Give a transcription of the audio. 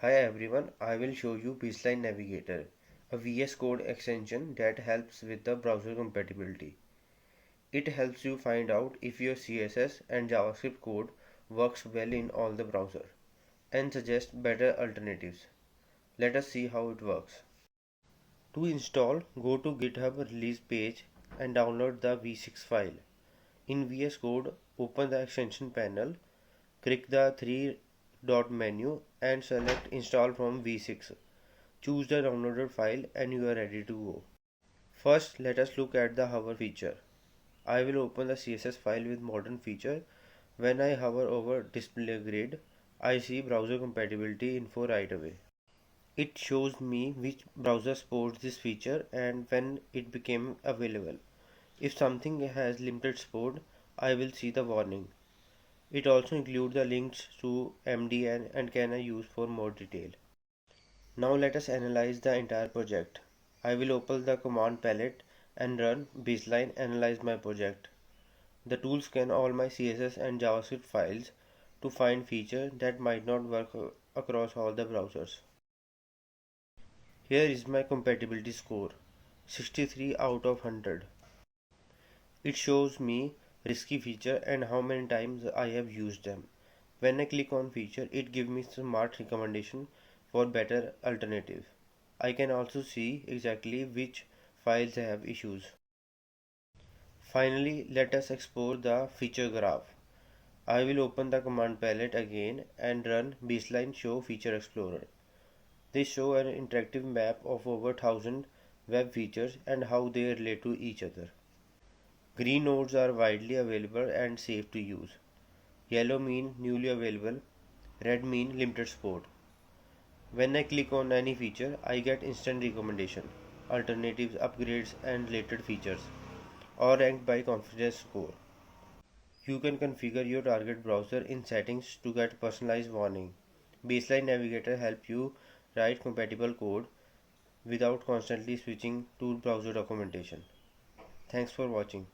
Hi everyone, I will show you Baseline Navigator, a VS Code extension that helps with the browser compatibility. It helps you find out if your CSS and JavaScript code works well in all the browser and suggest better alternatives. Let us see how it works. To install, go to GitHub release page and download the v6 file. In VS Code, open the extension panel, click the three-dot menu and select Install from v6. Choose the downloaded file and you are ready to go. First, let us look at the hover feature. I will open the CSS file with modern feature. When I hover over display grid, I see browser compatibility info right away. It shows me which browser supports this feature and when it became available. If something has limited support, I will see the warning. It also includes the links to MDN and can I use for more detail. Now let us analyze the entire project. I will open the command palette and run baseline analyze my project. The tool scan all my CSS and JavaScript files to find features that might not work across all the browsers. Here is my compatibility score, 63 out of 100. It shows me risky feature and how many times I have used them. When I click on feature, it gives me smart recommendation for better alternative. I can also see exactly which files have issues. Finally, let us explore the feature graph. I will open the command palette again and run baseline show feature explorer. They show an interactive map of over 1000 web features and how they relate to each other. Green nodes are widely available and safe to use. Yellow mean newly available, red mean limited support. When I click on any feature, I get instant recommendation, alternatives, upgrades and related features, all ranked by confidence score. You can configure your target browser in settings to get personalized warning. Baseline Navigator helps you write compatible code without constantly switching to browser documentation. Thanks for watching.